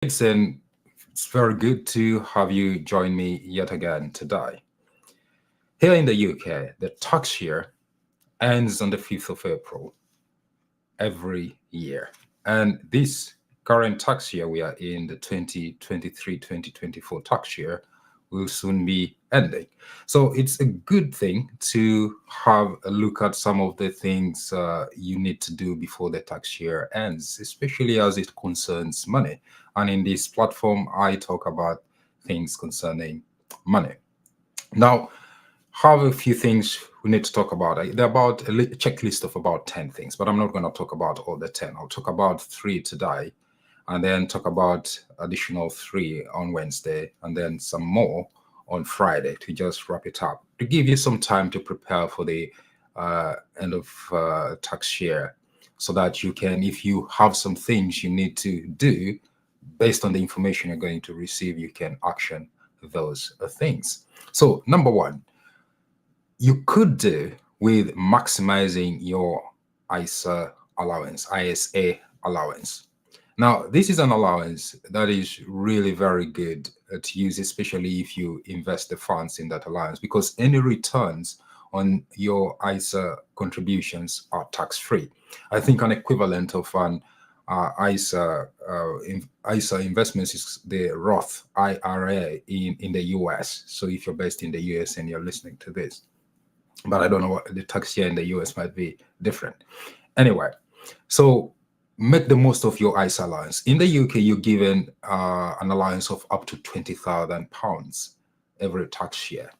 And it's very good to have you join me yet again today. Here in the UK, the tax year ends on the 5th of April every year. And this current tax year, we are in the 2023-2024 tax year, will soon be ending. So it's a good thing to have a look at some of the things you need to do before the tax year ends, especially as it concerns money. And in this platform, I talk about things concerning money. Now, have a few things we need to talk about. There are about a checklist of about 10 things, but I'm not going to talk about all the 10. I'll talk about three today and then talk about additional three on Wednesday and then some more on Friday to just wrap it up, to give you some time to prepare for the end of tax year so that you can, if you have some things you need to do based on the information you're going to receive, you can action those things. So, number one, you could do with maximizing your ISA allowance. Now, this is an allowance that is really very good to use, especially if you invest the funds in that allowance, because any returns on your ISA contributions are tax-free. I think an equivalent of an ISA investments is the Roth IRA in the US. So if you're based in the US and you're listening to this, but I don't know what the tax year in the US might be different. Anyway, so make the most of your ISA allowance. In the UK, you're given an allowance of up to £20,000 every tax year.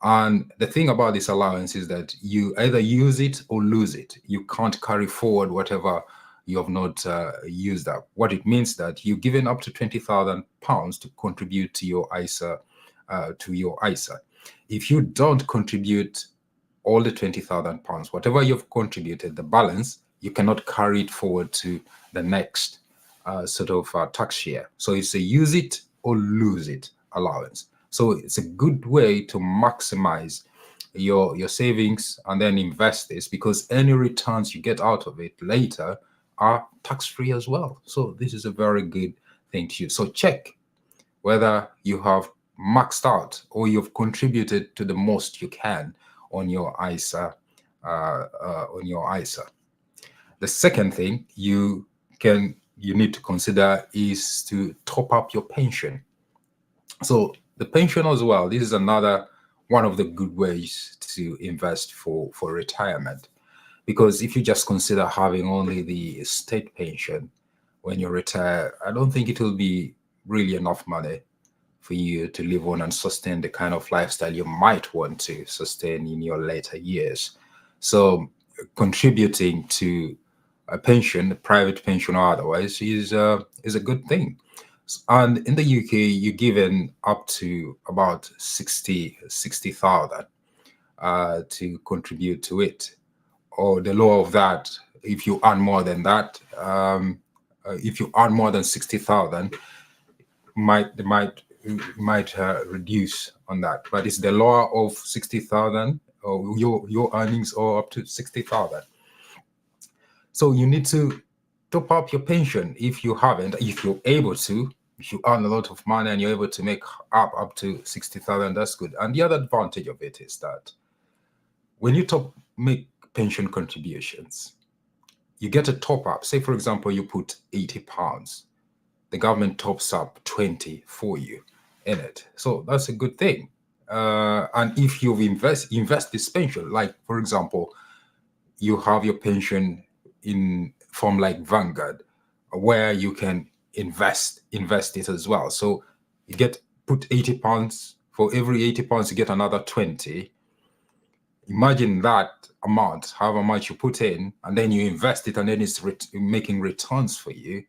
And the thing about this allowance is that you either use it or lose it. You can't carry forward whatever you have not used up. What it means that you're given up to £20,000 to contribute to your ISA. If you don't contribute all the £20,000, whatever you've contributed, the balance, you cannot carry it forward to the next tax year. So it's a use it or lose it allowance. So it's a good way to maximize your savings and then invest this, because any returns you get out of it later are tax-free as well. So this is a very good thing to use. So check whether you have maxed out or you've contributed to the most you can on your ISA. The second thing you need to consider is to top up your pension. So the pension as well, this is another one of the good ways to invest for retirement. Because if you just consider having only the state pension when you retire, I don't think it will be really enough money for you to live on and sustain the kind of lifestyle you might want to sustain in your later years. So contributing to a pension, a private pension or otherwise, is a good thing. And in the UK, you're given up to about 60,000 to contribute to it. Or the lower of that, if you earn more than that, if you earn more than 60,000, might reduce on that. But it's the lower of 60,000, or your earnings are up to 60,000. So you need to top up your pension if you haven't. If you're able to, if you earn a lot of money and you're able to make up to 60,000, that's good. And the other advantage of it is that when you make pension contributions, you get a top up. Say, for example, you put £80, the government tops up 20 for you in it. So that's a good thing. And if you invest this pension, like, for example, you have your pension in form like Vanguard, where you can invest it as well. So you put £80, for every £80 you get another 20. Imagine that amount, however much you put in, and then you invest it, and then it's making returns for you.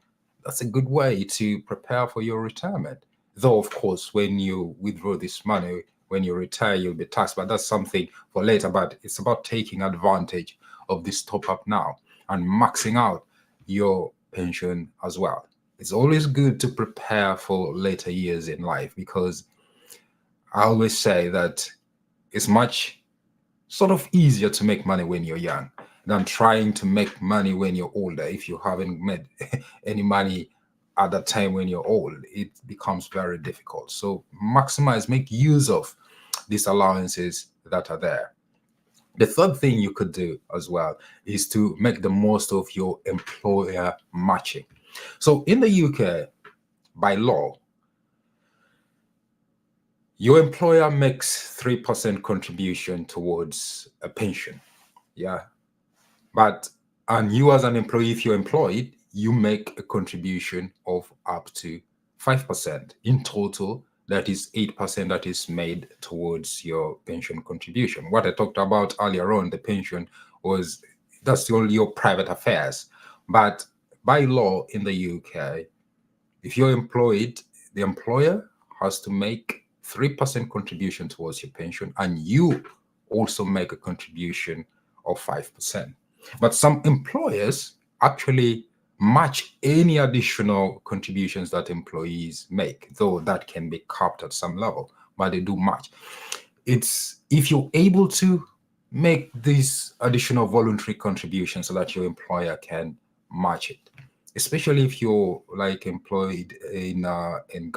That's a good way to prepare for your retirement. Though, of course, when you withdraw this money, when you retire, you'll be taxed, but that's something for later. But it's about taking advantage of this top up now and maxing out your pension as well. It's always good to prepare for later years in life, because I always say that it's much sort of easier to make money when you're young than trying to make money when you're older if you haven't made any money at that time when you're old, it becomes very difficult. So maximize, make use of these allowances that are there. The third thing you could do as well is to make the most of your employer matching. So in the UK, by law, your employer makes 3% contribution towards a pension. Yeah. And you as an employee, if you're employed, you make a contribution of up to 5%. In total, that is 8% that is made towards your pension contribution. What I talked about earlier on, the pension, was that's only your private affairs. But by law in the UK, if you're employed, the employer has to make 3% contribution towards your pension, and you also make a contribution of 5%. But some employers actually match any additional contributions that employees make, though that can be capped at some level, but they do match. It's if you're able to make these additional voluntary contributions so that your employer can match it, especially if you're like employed in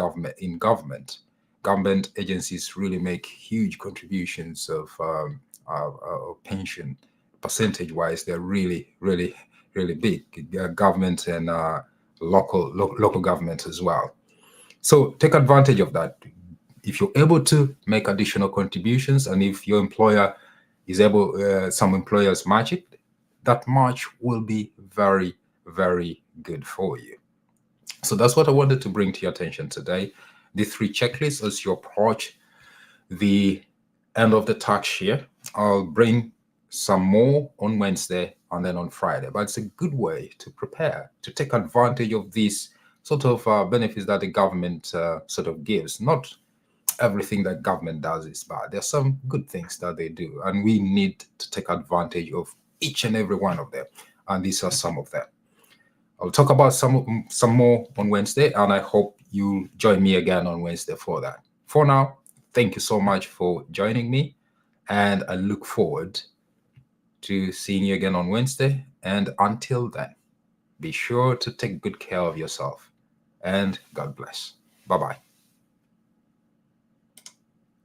government agencies really make huge contributions of pension. Percentage wise, they're really big. Government and local government as well. So take advantage of that. If you're able to make additional contributions, and if your employer is able, some employers match it, that match will be very good for you. So that's what I wanted to bring to your attention today. The 3 checklists as you approach the end of the tax year. I'll bring some more on Wednesday and then on Friday, but it's a good way to prepare, to take advantage of these sort of benefits that the government sort of gives. Not everything that government does is bad. There's some good things that they do, and we need to take advantage of each and every one of them. And these are some of them. I'll talk about some more on Wednesday, and I hope you join me again on Wednesday for that. For now, thank you so much for joining me, and I look forward to seeing you again on Wednesday. And until then, be sure to take good care of yourself, and God bless. Bye-bye.